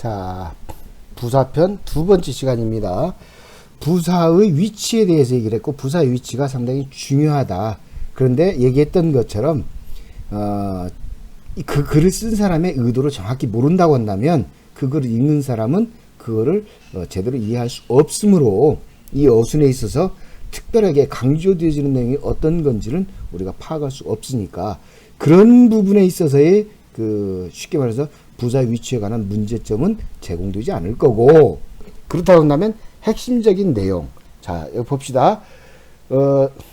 자, 부사편 두 번째 시간입니다. 부사의 위치에 대해서 얘기를 했고, 부사의 위치가 상당히 중요하다. 그런데 얘기했던 것처럼 그 글을 쓴 사람의 의도를 정확히 모른다고 한다면 그 글을 읽는 사람은 그거를 제대로 이해할 수 없으므로 이 어순에 있어서 특별하게 강조되어지는 내용이 어떤 건지는 우리가 파악할 수 없으니까 그런 부분에 있어서의 쉽게 말해서 부사의 위치에 관한 문제점은 제공되지 않을 거고, 그렇다고 한다면 핵심적인 내용, 자 여기 봅시다.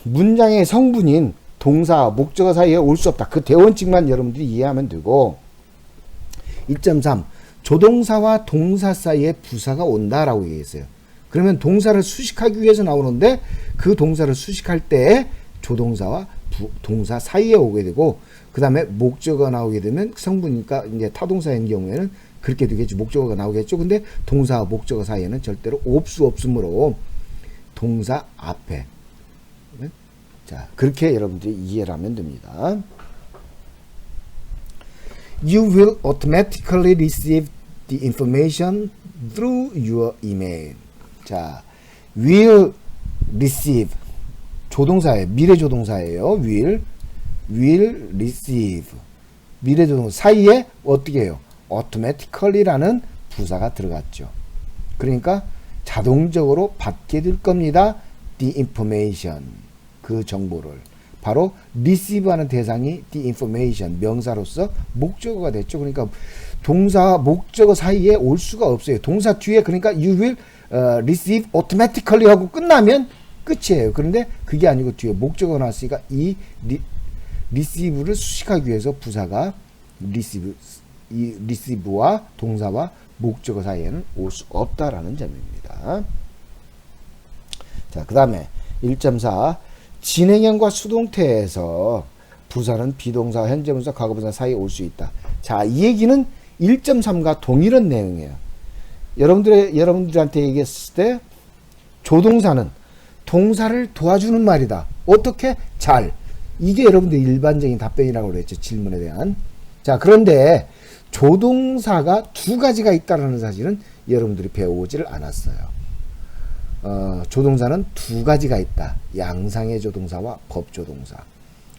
문장의 성분인 동사, 목적어 사이에 올 수 없다. 그 대원칙만 여러분들이 이해하면 되고, 1.3 조동사와 동사 사이에 부사가 온다라고 얘기했어요. 그러면 동사를 수식하기 위해서 나오는데 그 동사를 수식할 때 조동사와 동사 사이에 오게 되고, 그 다음에 목적어가 나오게 되면 성분이니까 이제 타동사인 경우에는 그렇게 되겠죠. 목적어가 나오겠죠. 근데 동사와 목적어 사이에는 절대로 올 수 없으므로 동사 앞에, 자 그렇게 여러분들이 이해를 하면 됩니다. You will automatically receive the information through your email. 자, will receive 조동사예요. 미래 조동사예요. will receive 미래 조동사 사이에 어떻게 해요? automatically라는 부사가 들어갔죠. 그러니까 자동적으로 받게 될 겁니다. the information 그 정보를. 바로 receive하는 대상이 the information 명사로서 목적어가 됐죠. 그러니까 동사와 목적어 사이에 올 수가 없어요. 동사 뒤에 그러니까 you will receive automatically 하고 끝나면 끝이에요. 그런데 그게 아니고 뒤에 목적어가 나왔으니까 이 receive를 수식하기 위해서 부사가 receive와 동사와 목적어 사이에는 올 수 없다라는 점입니다. 자, 그 다음에 1.4 진행형과 수동태에서 부사는 비동사, 현재분사, 과거분사 사이에 올 수 있다. 자, 이 얘기는 1.3과 동일한 내용이에요. 여러분들한테 얘기했을 때 조동사는 동사를 도와주는 말이다. 어떻게? 잘. 이게 여러분들 일반적인 답변이라고 그랬죠. 질문에 대한. 자, 그런데 조동사가 두 가지가 있다는 사실은 여러분들이 배워오지를 않았어요. 조동사는 두 가지가 있다. 양상의 조동사와 법조동사.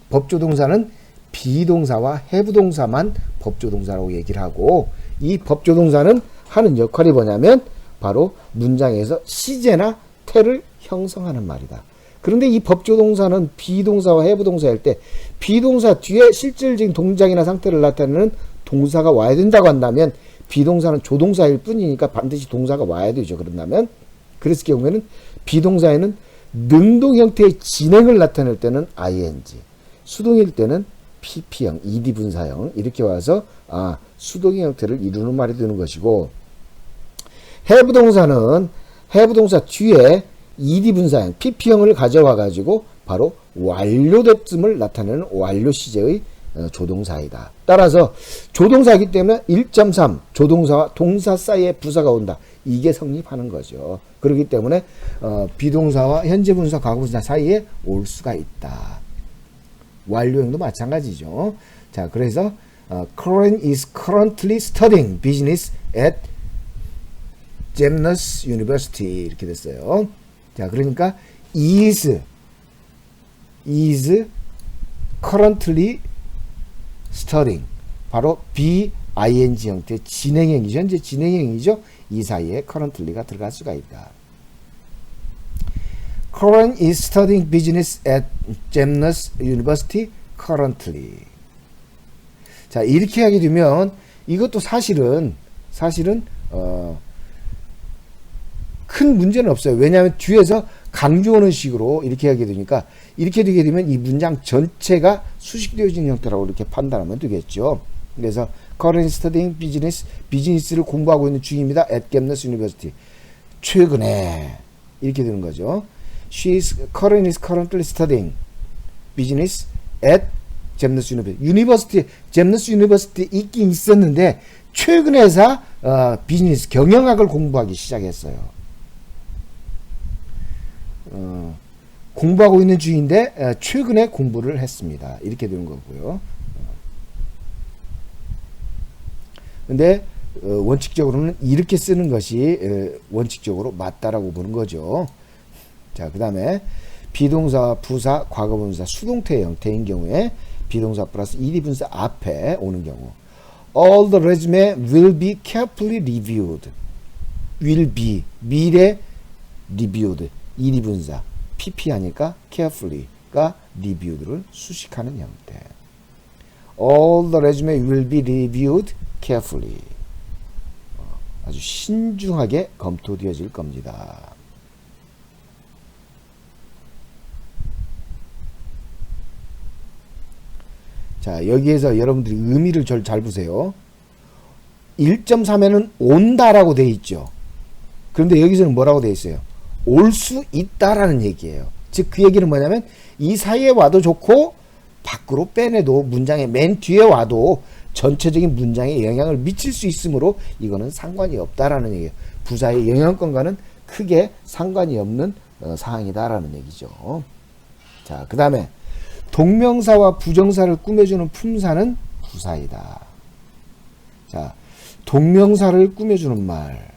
법조동사는 비동사와 해부동사만 법조동사라고 얘기를 하고, 이 법조동사는 하는 역할이 뭐냐면 바로 문장에서 시제나 태를 형성하는 말이다. 그런데 이 법조동사는 비동사와 해부동사일 때 비동사 뒤에 실질적인 동작이나 상태를 나타내는 동사가 와야 된다고 한다면 비동사는 조동사일 뿐이니까 반드시 동사가 와야 되죠. 그런다면 그랬을 경우에는 비동사에는 능동 형태의 진행을 나타낼 때는 ing, 수동일 때는 pp형, ed 분사형 이렇게 와서 수동의 형태를 이루는 말이 되는 것이고, 해부동사는 해부동사 뒤에 ed 분사형, pp형을 가져와 가지고 바로 완료됐음을 나타내는 완료 시제의 조동사이다. 따라서 조동사이기 때문에 1.3 조동사와 동사 사이에 부사가 온다. 이게 성립하는 거죠. 그렇기 때문에 비동사와 현재분사, 과거분사 사이에 올 수가 있다. 완료형도 마찬가지죠. 자, 그래서 Corinne is currently studying business at Jamna's University 이렇게 됐어요. 자, 그러니까 is currently studying 바로 ing 형태 진행형이죠. 현재 진행형이죠. 이 사이에 currently가 들어갈 수가 있다. Corinne is studying business at Jamna's University currently. 자, 이렇게 하게 되면 이것도 사실은 큰 문제는 없어요. 왜냐하면 뒤에서 강조하는 식으로 이렇게 하게 되니까, 이렇게 되게 되면 이 문장 전체가 수식되어진 형태라고 이렇게 판단하면 되겠죠. 그래서 Corinne is studying business, 비즈니스를 공부하고 있는 중입니다. at Jamna's University. 최근에 이렇게 되는 거죠. Corinne is currently studying business at Jamna's University. Jamna's University 있긴 있었는데 최근에서 비즈니스 경영학을 공부하기 시작했어요. 공부하고 있는 중인데 최근에 공부를 했습니다. 이렇게 되는 거고요. 근데 원칙적으로는 이렇게 쓰는 것이 원칙적으로 맞다라고 보는 거죠. 자, 그 다음에 비동사, 부사, 과거분사, 수동태 형태인 경우에 비동사 플러스 ed 분사 앞에 오는 경우 all the resume will be carefully reviewed. will be 미래 reviewed ed 분사 pp 하니까 carefully가 reviewed를 수식하는 형태. all the resume will be reviewed carefully. 아주 신중하게 검토되어질 겁니다. 자, 여기에서 여러분들이 의미를 잘 보세요. 1.3에는 온다라고 되어 있죠. 그런데 여기서는 뭐라고 되어 있어요? 올 수 있다라는 얘기예요. 즉 그 얘기는 뭐냐면 이 사이에 와도 좋고 밖으로 빼내도 문장의 맨 뒤에 와도 전체적인 문장에 영향을 미칠 수 있으므로 이거는 상관이 없다라는 얘기예요. 부사의 영향권과는 크게 상관이 없는 사항이다라는 얘기죠. 자, 그 다음에 동명사와 부정사를 꾸며주는 품사는 부사이다. 자, 동명사를 꾸며주는 말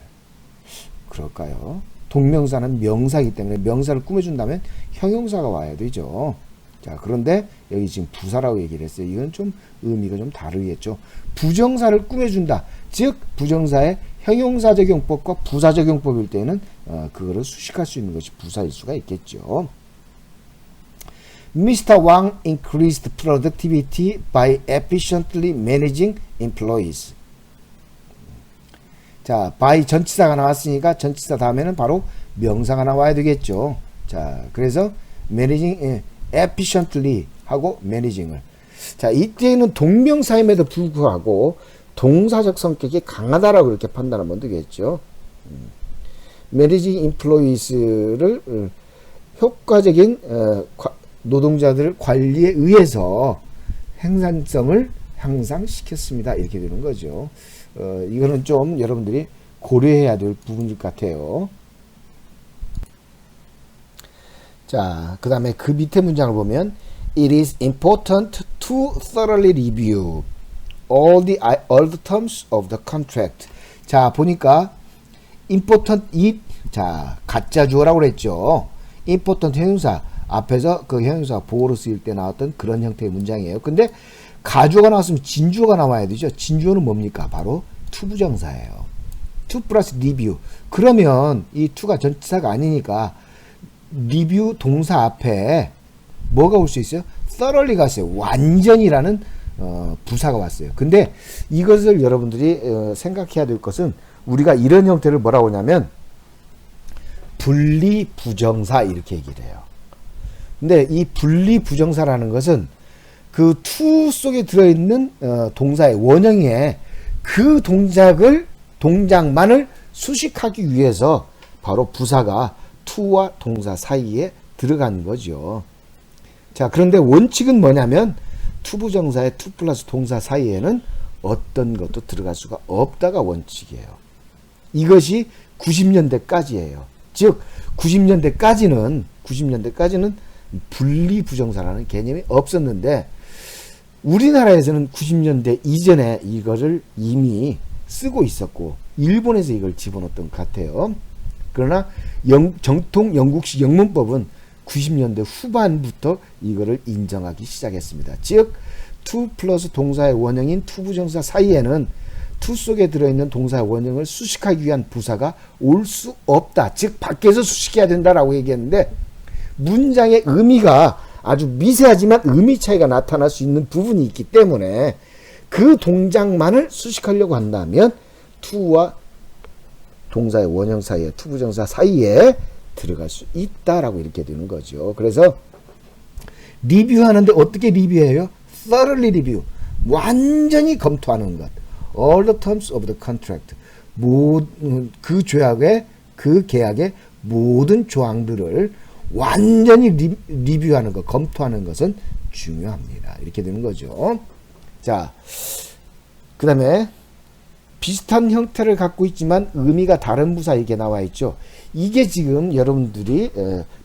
그럴까요? 동명사는 명사이기 때문에 명사를 꾸며준다면 형용사가 와야 되죠. 자, 그런데 여기 지금 부사라고 얘기를 했어요. 이건 좀 의미가 좀 다르겠죠. 부정사를 꾸며준다. 즉 부정사의 형용사적 용법과 부사적 용법일 때는 그거를 수식할 수 있는 것이 부사일 수가 있겠죠. Mr. Wang increased productivity by efficiently managing employees. 자, by 전치사가 나왔으니까 전치사 다음에는 바로 명사가 나와야 되겠죠. 자, 그래서 managing efficiently 하고 managing을. 자, 이때는 동명사임에도 불구하고 동사적 성격이 강하다라고 이렇게 판단하면 되겠죠. managing employees를 효과적인 노동자들 관리에 의해서 생산성을 향상시켰습니다. 이렇게 되는 거죠. 이거는 좀 여러분들이 고려해야 될 부분일 것 같아요. 자, 그 다음에 그 밑에 문장을 보면 It is important to thoroughly review all the terms of the contract. 자, 보니까 important 자, 가짜 주어라고 그랬죠. important 형용사 앞에서 그 형용사 보호로 쓰일 때 나왔던 그런 형태의 문장이에요. 근데 가주어가 나왔으면 진주어가 나와야 되죠. 진주어는 뭡니까? 바로 to 부정사예요. to 플러스 review. 그러면 이 to가 전치사가 아니니까 review 동사 앞에 뭐가 올 수 있어요? thoroughly가 왔어요. 완전이라는 부사가 왔어요. 근데 이것을 여러분들이 생각해야 될 것은 우리가 이런 형태를 뭐라고 하냐면 분리 부정사 이렇게 얘기를 해요. 근데 이 분리 부정사라는 것은 그 to 속에 들어있는 동사의 원형에 그 동작만을 수식하기 위해서 바로 부사가 to와 동사 사이에 들어간 거죠. 자, 그런데 원칙은 뭐냐면 to 부정사의 to 플러스 동사 사이에는 어떤 것도 들어갈 수가 없다가 원칙이에요. 이것이 90년대까지예요. 즉 90년대까지는 분리 부정사라는 개념이 없었는데 우리나라에서는 90년대 이전에 이거를 이미 쓰고 있었고 일본에서 이걸 집어넣었던 것 같아요. 그러나 정통 영국식 영문법은 90년대 후반부터 이거를 인정하기 시작했습니다. 즉 to 플러스 동사의 원형인 to 부정사 사이에는 to 속에 들어있는 동사의 원형을 수식하기 위한 부사가 올 수 없다. 즉 밖에서 수식해야 된다라고 얘기했는데 문장의 의미가 아주 미세하지만 의미 차이가 나타날 수 있는 부분이 있기 때문에 그 동작만을 수식하려고 한다면 to와 동사의 원형 사이에 to 부정사 사이에 들어갈 수 있다라고 이렇게 되는 거죠. 그래서 리뷰하는데 어떻게 리뷰해요? thoroughly review. 완전히 검토하는 것. all the terms of the contract. 그 조약의 그 계약의 모든 조항들을 완전히 리뷰하는 것, 검토하는 것은 중요합니다. 이렇게 되는 거죠. 자, 그 다음에 비슷한 형태를 갖고 있지만 의미가 다른 부사 이게 나와 있죠. 이게 지금 여러분들이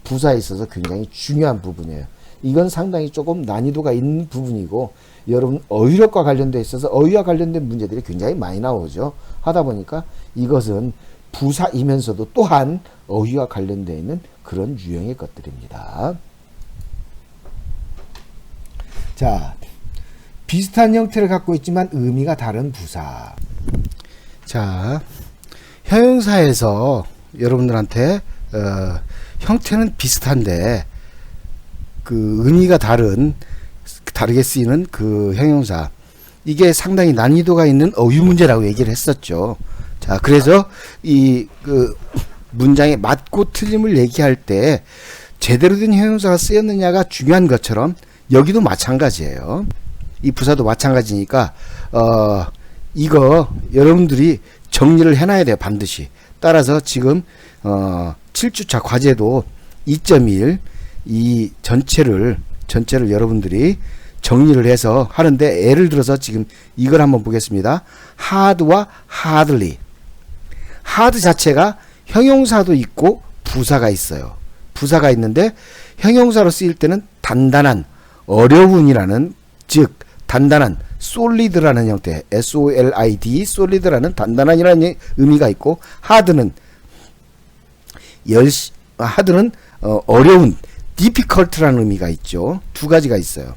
부사에 있어서 굉장히 중요한 부분이에요. 이건 상당히 조금 난이도가 있는 부분이고, 여러분 어휘력과 관련돼 있어서 어휘와 관련된 문제들이 굉장히 많이 나오죠. 하다 보니까 이것은 부사이면서도 또한 어휘와 관련되어 있는 그런 유형의 것들입니다. 자, 비슷한 형태를 갖고 있지만 의미가 다른 부사. 자, 형용사에서 여러분들한테 형태는 비슷한데 그 의미가 다르게 쓰이는 그 형용사, 이게 상당히 난이도가 있는 어휘 문제라고 얘기를 했었죠. 자, 그래서 이 그 문장의 맞고 틀림을 얘기할 때 제대로 된 형용사가 쓰였느냐가 중요한 것처럼 여기도 마찬가지예요. 이 부사도 마찬가지니까 이거 여러분들이 정리를 해놔야 돼요, 반드시. 따라서 지금 7주차 과제도 2.1 이 전체를 여러분들이 정리를 해서 하는데, 예를 들어서 지금 이걸 한번 보겠습니다. hard와 hardly. hard 자체가 형용사도 있고 부사가 있어요. 부사가 있는데 형용사로 쓰일 때는 단단한, 어려운이라는, 즉 단단한, solid라는 형태, solid, solid라는 단단한이라는 의미가 있고, hard는 어려운, difficult라는 의미가 있죠. 두 가지가 있어요.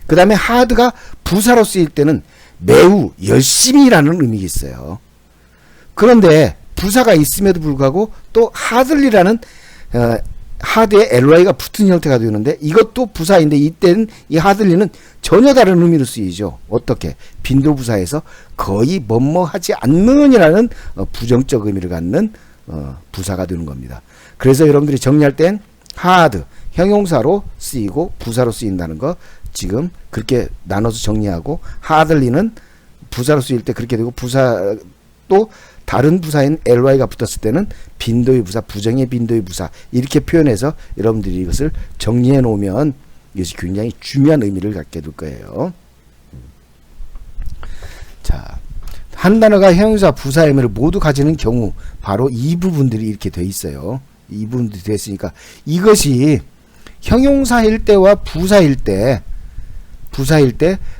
그 다음에 hard가 부사로 쓰일 때는 매우, 열심히라는 의미가 있어요. 그런데 부사가 있음에도 불구하고 또 hardly라는 hard에 ly가 붙은 형태가 되는데, 이것도 부사인데 이때는 이 hardly는 전혀 다른 의미로 쓰이죠. 어떻게? 빈도부사에서 거의 뭐뭐 하지 않는이라는 부정적 의미를 갖는 부사가 되는 겁니다. 그래서 여러분들이 정리할 땐 hard 형용사로 쓰이고 부사로 쓰인다는 거 지금 그렇게 나눠서 정리하고, hardly는 부사로 쓰일 때 그렇게 되고, 부사 또 다른 부사인 ly가 붙었을 때는 빈도의 부사, 부정의 빈도의 부사, 이렇게 표현해서 여러분들이 이것을 정리해 놓으면 이것이 굉장히 중요한 의미를 갖게 될 거예요. 자, 한 단어가 형용사, 부사의 의미를 모두 가지는 경우, 바로 이 부분들이 이렇게 돼 있어요. 이 부분들이 돼 있으니까 이것이 형용사일 때와 부사일 때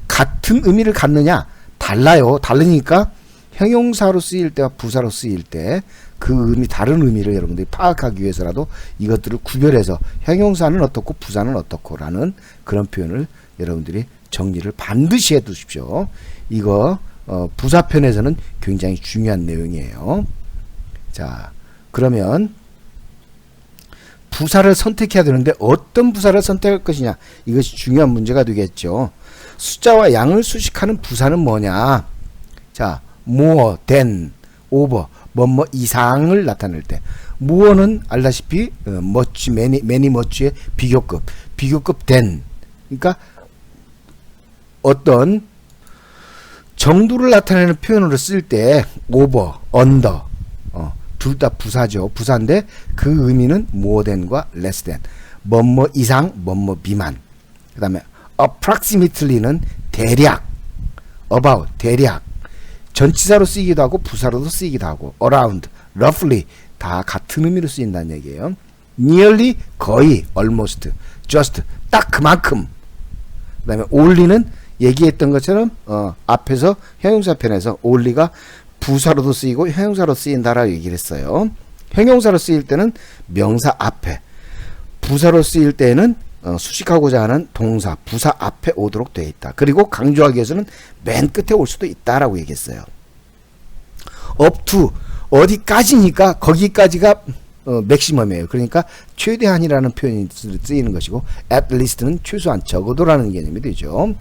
같은 의미를 갖느냐? 달라요. 다르니까 형용사로 쓰일 때와 부사로 쓰일 때 그 의미, 다른 의미를 여러분들이 파악하기 위해서라도 이것들을 구별해서 형용사는 어떻고 부사는 어떻고 라는 그런 표현을 여러분들이 정리를 반드시 해 두십시오. 이거 부사편에서는 굉장히 중요한 내용이에요. 자, 그러면 부사를 선택해야 되는데 어떤 부사를 선택할 것이냐, 이것이 중요한 문제가 되겠죠. 숫자와 양을 수식하는 부사는 뭐냐? 자, more than, over, 뭐뭐 이상을 나타낼 때, more는 알다시피 much, many much의 비교급 than, 그러니까 어떤 정도를 나타내는 표현으로 쓸 때 over, under, 둘 다 부사죠. 부사인데 그 의미는 more than과 less than, 뭐뭐 이상, 뭐뭐 미만. 그 다음에 approximately는 대략, about, 대략. 전치사로 쓰이기도 하고 부사로도 쓰이기도 하고, around, roughly 다 같은 의미로 쓰인다는 얘기예요. nearly 거의, almost, just 딱 그만큼. 그 다음에 only는 얘기했던 것처럼 앞에서 형용사 편에서 only가 부사로도 쓰이고 형용사로 쓰인다라고 얘기를 했어요. 형용사로 쓰일 때는 명사 앞에, 부사로 쓰일 때는 수식하고자 하는 동사, 부사 앞에 오도록 되어 있다. 그리고 강조하기 위해서는 맨 끝에 올 수도 있다라고 얘기했어요. up to, 어디까지니까 거기까지가 맥시멈이에요. 그러니까 최대한이라는 표현이 쓰이는 것이고, at least는 최소한, 적어도라는 개념이 되죠.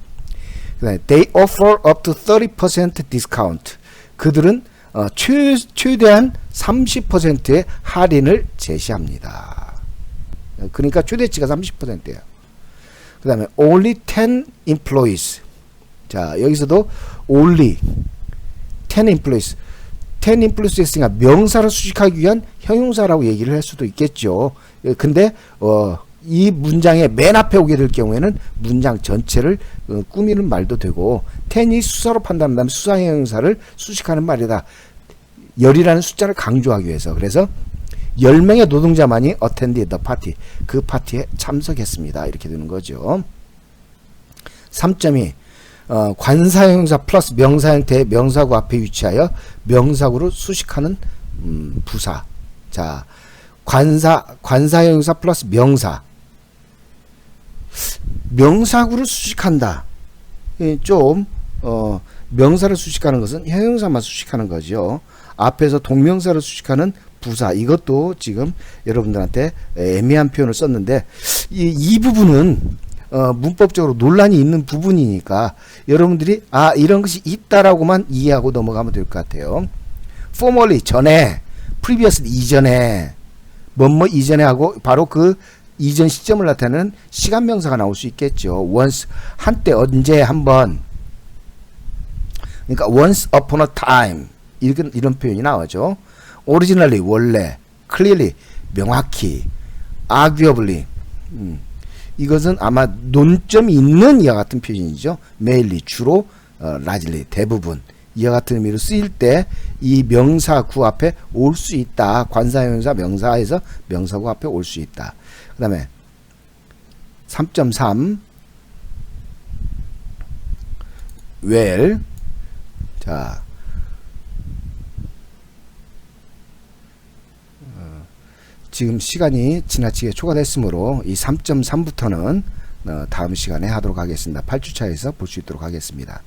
그다음에 they offer up to 30% discount. 그들은 최대한 30%의 할인을 제시합니다. 그러니까 최대치가 30%예요. 그 다음에 only 10 employees. 자, 여기서도 only 10 employees. 10 employees 했으니까 명사를 수식하기 위한 형용사라고 얘기를 할 수도 있겠죠. 근데 이 문장의 맨 앞에 오게 될 경우에는 문장 전체를 꾸미는 말도 되고, 10이 수사로 판단한다면 수사 형용사를 수식하는 말이다. 열이라는 숫자를 강조하기 위해서. 그래서 10명의 노동자만이 attended the party. 그 파티에 참석했습니다. 이렇게 되는 거죠. 3.2 관사형용사 플러스 명사 형태의 명사구 앞에 위치하여 명사구로 수식하는 부사. 자, 관사형용사 플러스 명사구를 수식한다. 좀 명사를 수식하는 것은 형용사만 수식하는 거죠. 앞에서 동명사를 수식하는 부사, 이것도 지금 여러분들한테 애매한 표현을 썼는데 이 부분은 문법적으로 논란이 있는 부분이니까 여러분들이 이런 것이 있다라고만 이해하고 넘어가면 될 것 같아요. formerly 전에, previously 이전에, 뭐뭐 이전에 하고 바로 그 이전 시점을 나타내는 시간 명사가 나올 수 있겠죠. once 한때, 언제, 한번. 그러니까 once upon a time 이런 표현이 나오죠. originally 원래, clearly 명확히, arguably 이것은 아마 논점이 있는 이와 같은 표현이죠. mainly 주로, largely 대부분 이와 같은 의미로 쓰일 때 이 명사구 앞에 올 수 있다. 관사형용사 명사에서 명사구 앞에 올 수 있다. 그 다음에 3.3 well. 자, 지금 시간이 지나치게 초과됐으므로 이 3.3부터는 다음 시간에 하도록 하겠습니다. 8주차에서 볼 수 있도록 하겠습니다.